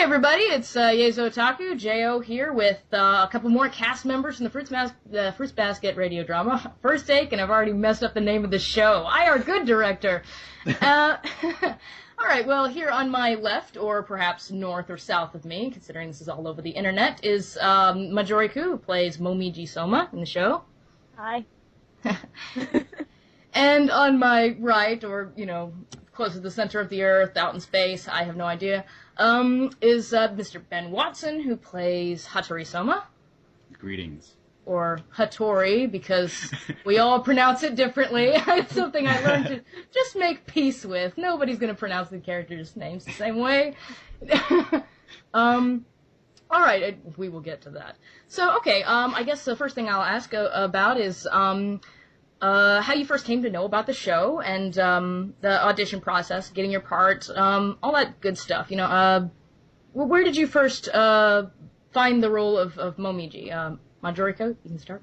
everybody, it's Jesu Otaku, J.O. here with a couple more cast members from the Fruits Basket radio drama. First take, and I've already messed up the name of the show. I are good director. Alright, well, here on my left, or perhaps north or south of me, considering this is all over the internet, is Majoriku, who plays Momiji Soma in the show. Hi. And on my right, or, you know, close to the center of the earth, out in space, I have no idea, is Mr. Ben Watson, who plays Hatori Soma. Greetings. Or Hatori, because we all pronounce it differently. It's something I learned to just make peace with. Nobody's going to pronounce the characters' names the same way. Alright, we will get to that. So, okay, I guess the first thing I'll ask about is how you first came to know about the show, and the audition process, getting your part, all that good stuff. You know, where did you first find the role of Momiji? Majoriko, you can start.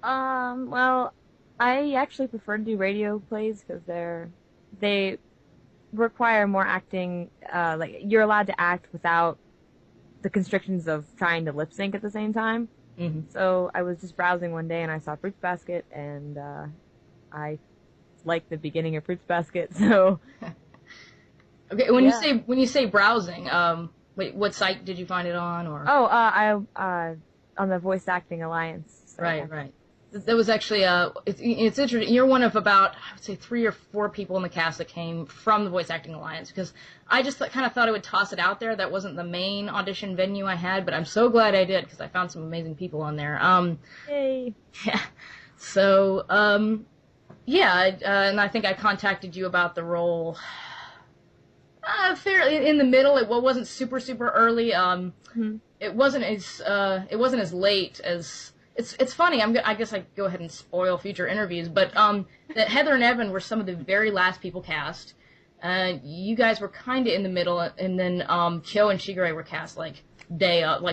Well, I actually prefer to do radio plays because they require more acting. Like, you're allowed to act without the constrictions of trying to lip sync at the same time. Mm-hmm. So I was just browsing one day and I saw Fruits Basket, and I liked the beginning of Fruits Basket. So okay, when you say browsing, wait, what site did you find it on? Or I on the Voice Acting Alliance. So. Right. That was actually it's interesting. You're one of about, I would say, 3 or 4 people in the cast that came from the Voice Acting Alliance, because I just kind of thought I would toss it out there. That wasn't the main audition venue I had, but I'm so glad I did, because I found some amazing people on there. Yay. Yeah. So, and I think I contacted you about the role fairly in the middle. It wasn't super early. It wasn't as late as. It's funny. I guess I go ahead and spoil future interviews, but that Heather and Evan were some of the very last people cast. You guys were kind of in the middle, and then Kyo and Shigure were cast like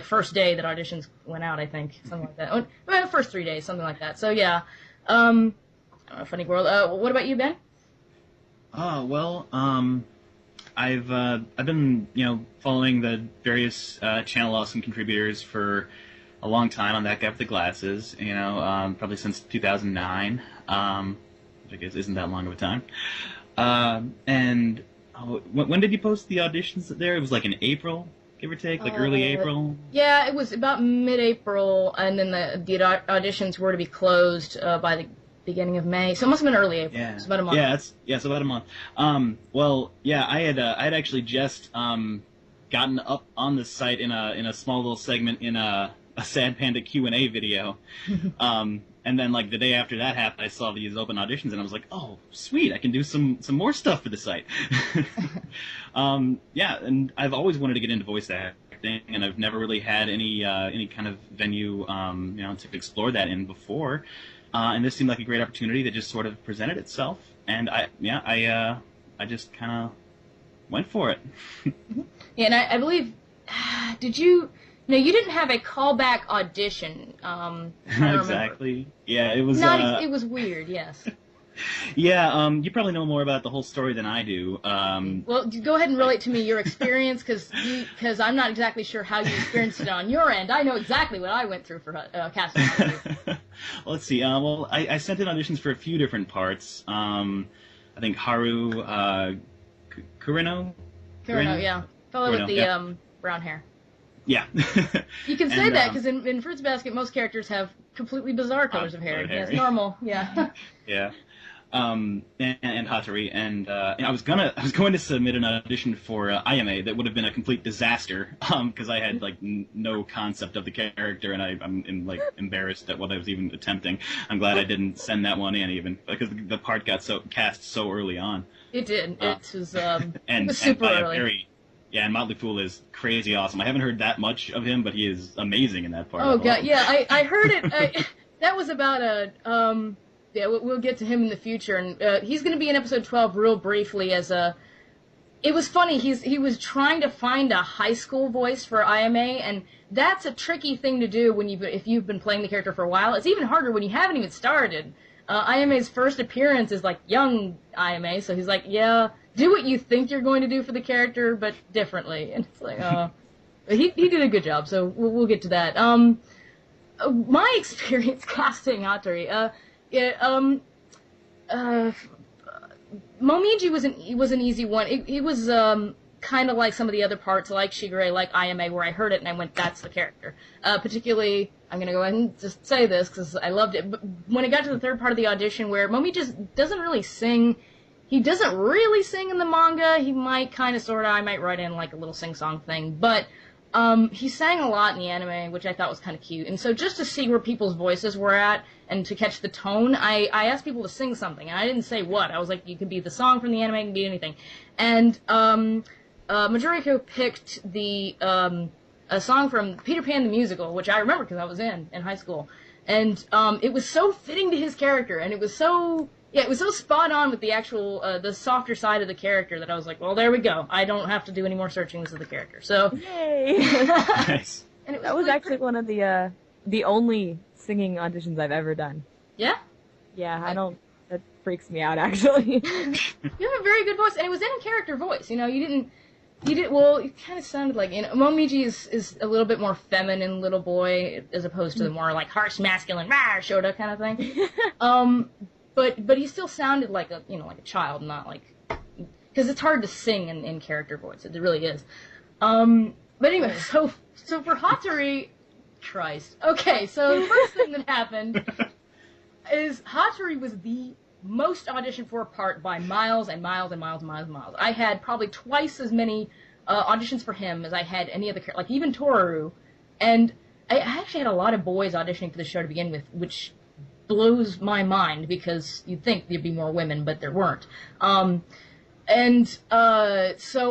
first day that auditions went out. I think something like that. Well, first 3 days, something like that. So yeah, funny world. What about you, Ben? I've been following the various channel awesome contributors for a long time on that guy with the glasses, probably since 2009, which I guess isn't that long of a time. When did you post the auditions there? It was like in April, give or take, like early April? Yeah, it was about mid-April, and then the auditions were to be closed by the beginning of May, so it must have been early April. Yeah, it's about a month. It's about a month. I had actually just gotten up on the site in a small little segment in a Sad Panda Q&A video, and then like the day after that happened, I saw these open auditions, and I was like, oh, sweet, I can do some more stuff for the site. And I've always wanted to get into voice acting, and I've never really had any kind of venue to explore that in before. And this seemed like a great opportunity that just sort of presented itself, and I just kind of went for it. Yeah, and I believe, did you? No, you didn't have a callback audition. Exactly. Yeah, it was. It was weird. Yes. Yeah, you probably know more about the whole story than I do. Well, go ahead and relate to me your experience, because I'm not exactly sure how you experienced it on your end. I know exactly what I went through for casting. Well, let's see. I sent in auditions for a few different parts. I think Haru Kurino, yeah, fellow with the brown hair. Yeah. You can say that because in Fruits Basket, most characters have completely bizarre colors of hair. Yeah, it's normal. Yeah. Yeah. And Hatori, and I was going to submit an audition for IMA that would have been a complete disaster, because I had like no concept of the character, and I'm embarrassed at what I was even attempting. I'm glad I didn't send that one in, even because the part got cast so early on. It did. It was super and early. And Motley Fool is crazy awesome. I haven't heard that much of him, but he is amazing in that part. Oh god, yeah, I heard it. That was about a Yeah, we'll get to him in the future, and he's going to be in episode 12 real briefly as a. It was funny. He was trying to find a high school voice for IMA, and that's a tricky thing to do if you've been playing the character for a while. It's even harder when you haven't even started. IMA's first appearance is like young IMA, so he's like, yeah, do what you think you're going to do for the character, but differently. And it's like, He did a good job, so we'll get to that. My experience casting Hatori, Momiji was an easy one. It was kind of like some of the other parts, like Shigure, like Ayame, where I heard it and I went, that's the character. Particularly, I'm going to go ahead and just say this because I loved it, but when it got to the third part of the audition where Momiji just doesn't really sing, he doesn't really sing in the manga, he might kind of sort of, I might write in like a little sing-song thing, but he sang a lot in the anime, which I thought was kind of cute, and so just to see where people's voices were at, and to catch the tone, I asked people to sing something, and I didn't say what. I was like, you could be the song from the anime, it can be anything. And Majoriko picked a song from Peter Pan the Musical, which I remember because I was in high school. And it was so fitting to his character, and it was so spot on with the actual, the softer side of the character that I was like, well, there we go. I don't have to do any more searching. This is the character. So, yay! Nice. And that was actually one of the only singing auditions I've ever done. Yeah? Yeah, that freaks me out, actually. You have a very good voice, and it was in character voice. Well, it kind of sounded like, Momiji is a little bit more feminine little boy, as opposed to the more, like, harsh, masculine, rah, Shota kind of thing. But he still sounded like a child, not like, because it's hard to sing in character voice. It really is. But anyway, so for Hatori, Christ. Okay, so the first thing that happened is Hatori was the most auditioned for part by miles and miles and miles and miles and miles. I had probably twice as many auditions for him as I had any other character, like even Toru. And I actually had a lot of boys auditioning for the show to begin with, which blows my mind because you'd think there'd be more women, but there weren't. So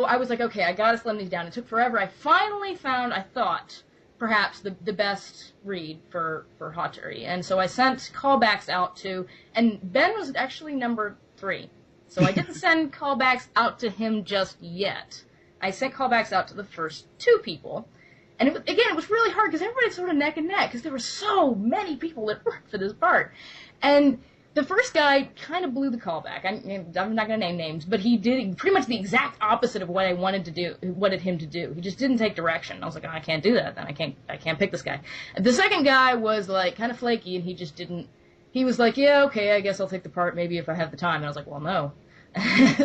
I was like, okay, I gotta slim these down. It took forever. I finally found, I thought, perhaps the best read for Hatori. And so I sent callbacks out to, and Ben was actually number 3. So I didn't send callbacks out to him just yet. I sent callbacks out to the first 2 people. And it was really hard because everybody's sort of neck and neck because there were so many people that worked for this part. And the first guy kind of blew the callback. I'm not going to name names, but he did pretty much the exact opposite of what I wanted him to do. He just didn't take direction. I was like, oh, I can't do that then. I can't pick this guy. The second guy was like kind of flaky, and he just didn't. He was like, yeah, okay, I guess I'll take the part maybe if I have the time. And I was like, well, no.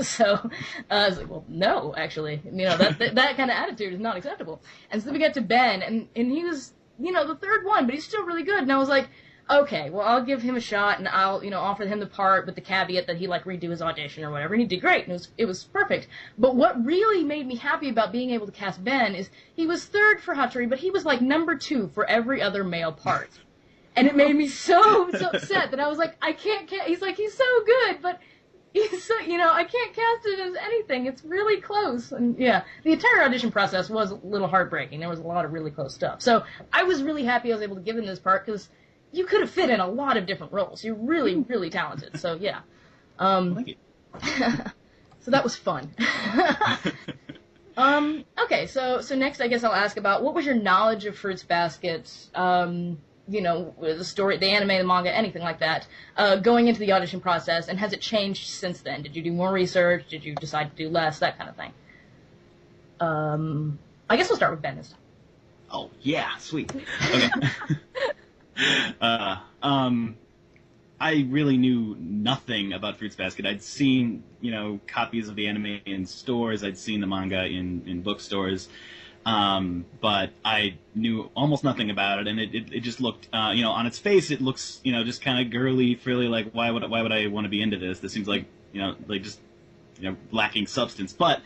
So I was like, well, no, actually, that kind of attitude is not acceptable. And so then we got to Ben, and he was, the third one, but he's still really good. And I was like, okay, well, I'll give him a shot, and I'll, offer him the part with the caveat that he, redo his audition or whatever, and he did great, and it was perfect. But what really made me happy about being able to cast Ben is he was third for Hatori, but he was, number 2 for every other male part. And it made me so upset that I was like, I can't cast, he's like, he's so good, but he's so, I can't cast it as anything, it's really close. And yeah, the entire audition process was a little heartbreaking, there was a lot of really close stuff. So I was really happy I was able to give him this part, because you could have fit in a lot of different roles. You're really, really talented. So yeah. Thank you. So that was fun. Okay, so next I guess I'll ask about what was your knowledge of Fruits Basket, the story, the anime, the manga, anything like that, going into the audition process, and has it changed since then? Did you do more research? Did you decide to do less? That kind of thing. I guess we'll start with Ben this time. Oh, yeah, sweet. Okay. I really knew nothing about Fruits Basket. I'd seen, copies of the anime in stores. I'd seen the manga in bookstores. But I knew almost nothing about it, and it just looked, on its face, it looks, just kind of girly, frilly, like, why would I want to be into this? This seems like, just, lacking substance. But,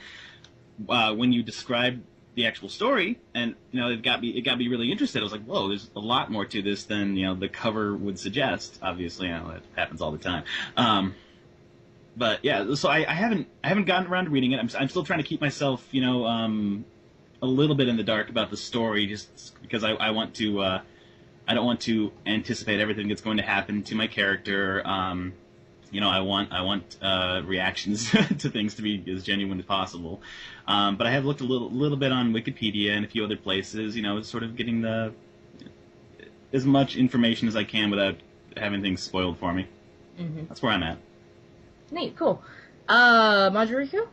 when you described the actual story, and it got me really interested. I was like, whoa, there's a lot more to this than the cover would suggest. Obviously, it happens all the time. But yeah, so I haven't gotten around to reading it. I'm still trying to keep myself a little bit in the dark about the story, just because I want to I don't want to anticipate everything that's going to happen to my character. I want reactions to things to be as genuine as possible. But I have looked a little bit on Wikipedia and a few other places, sort of getting as much information as I can without having things spoiled for me. Mm-hmm. That's where I'm at. Neat, cool. Majoriku?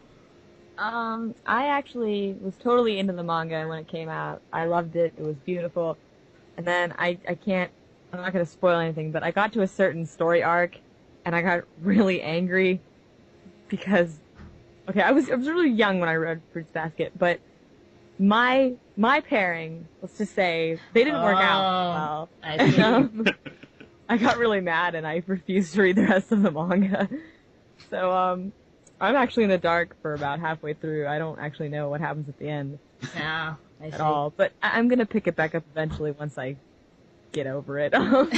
I actually was totally into the manga when it came out. I loved it. It was beautiful. And then I'm not going to spoil anything, but I got to a certain story arc, and I got really angry because, okay, I was really young when I read Fruits Basket, but my pairing, let's just say, they didn't work out well. I see. I got really mad, and I refused to read the rest of the manga. So, I'm actually in the dark for about halfway through. I don't actually know what happens at the end. Yeah, I see. At all. But I'm gonna pick it back up eventually once I get over it. I've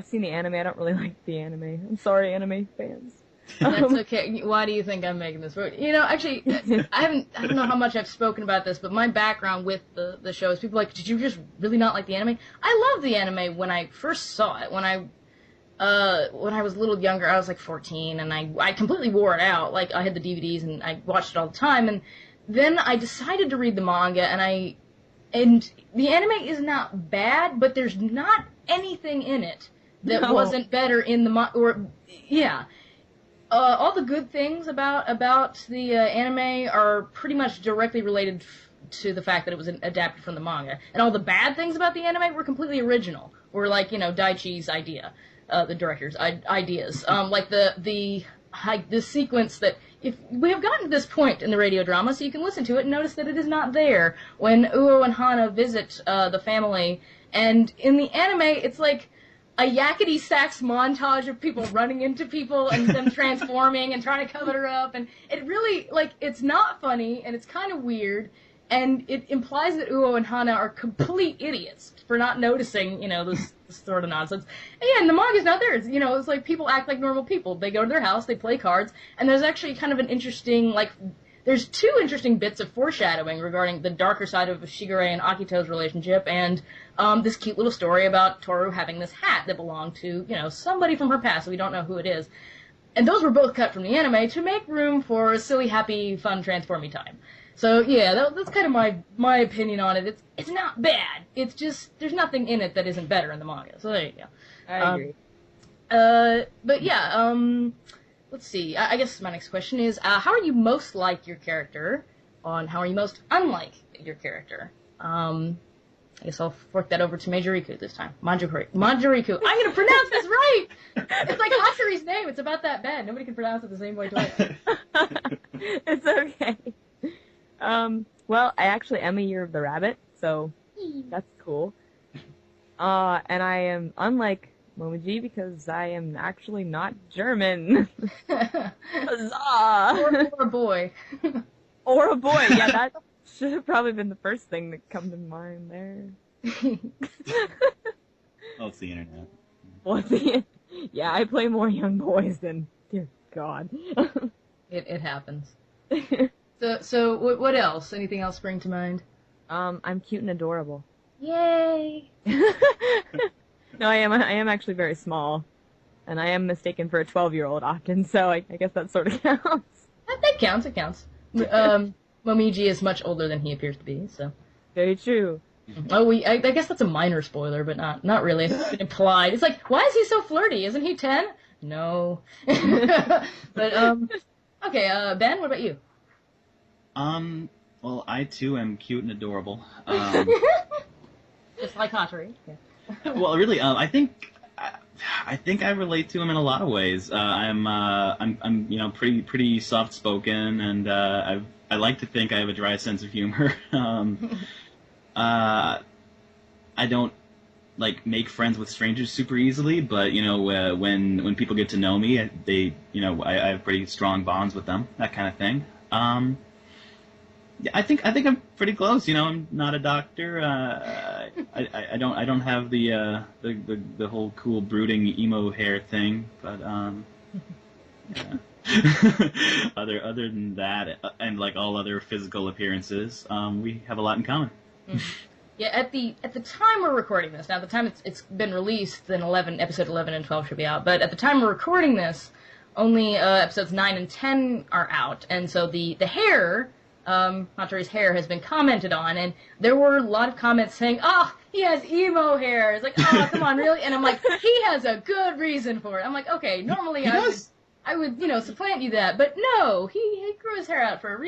seen the anime. I don't really like the anime. I'm sorry, anime fans. That's okay. Why do you think I'm making this? You know, actually, I don't know how much I've spoken about this, but my background with the show is people are like, did you just really not like the anime? I loved the anime when I first saw it. When I was a little younger, I was like 14, and I completely wore it out. Like, I had the DVDs, and I watched it all the time, and then I decided to read the manga, and the anime is not bad, but there's not anything in it that wasn't better in the manga, yeah. All the good things about the anime are pretty much directly related to the fact that it was adapted from the manga, and all the bad things about the anime were completely original, were like, Daichi's idea. The director's ideas, like the sequence that, if we have gotten to this point in the radio drama, so you can listen to it and notice that it is not there when Uo and Hana visit the family, and in the anime it's like a yakety sax montage of people running into people and them transforming and trying to cover it up, and it really, like, it's not funny and it's kind of weird. And it implies that Uo and Hana are complete idiots for not noticing, this sort of nonsense. And yeah, and the manga's not there. It's like people act like normal people. They go to their house, they play cards, and there's actually kind of an interesting, there's two interesting bits of foreshadowing regarding the darker side of Shigure and Akito's relationship, and this cute little story about Toru having this hat that belonged to, somebody from her past, so we don't know who it is. And those were both cut from the anime to make room for a silly, happy, fun, transformy time. So yeah, that's kind of my opinion on it. It's not bad. It's just there's nothing in it that isn't better in the manga. So there you go. I agree. But yeah, let's see. I guess my next question is, how are you most like your character? How are you most unlike your character? I guess I'll fork that over to Majoriku this time. Majoriku. I'm gonna pronounce this right. It's like Hatori's name. It's about that bad. Nobody can pronounce it the same way twice. It's okay. Well, I actually am a Year of the Rabbit, so that's cool. And I am unlike Momiji because I am actually not German. Huzzah! Or a boy. Or a boy, yeah, that should have probably been the first thing that come to mind there. Oh, it's the internet. Well, yeah, I play more young boys than, dear God. It happens. So what else? Anything else spring to mind? I'm cute and adorable. Yay! No, I am actually very small, and I am mistaken for a 12-year-old often, so I guess that sort of counts. That counts, it counts. Momiji is much older than he appears to be, so. Very true. Oh, I guess that's a minor spoiler, but not really. It's been implied. It's like, why is he so flirty? Isn't he 10? No. But, okay, Ben, what about you? Well, I too am cute and adorable. Just like Hatori. Yeah. Well, really, I think I relate to him in a lot of ways. I'm pretty soft spoken, and I like to think I have a dry sense of humor. I don't make friends with strangers super easily, but when people get to know me, I have pretty strong bonds with them, that kind of thing. Yeah, I think I'm pretty close. I'm not a doctor. I don't have the whole cool brooding emo hair thing, but yeah. other than that, and like all other physical appearances, we have a lot in common. Mm-hmm. Yeah, at the time we're recording this, now at the time it's been released, then episode 11 and 12 should be out, but at the time we're recording this, only episodes 9 and 10 are out, and so the hair, Hatori's hair has been commented on, and there were a lot of comments saying, he has emo hair. It's like, come on, really? And I'm like, he has a good reason for it. I'm like, okay, normally I would, supplant you that. But no, he grew his hair out for a reason.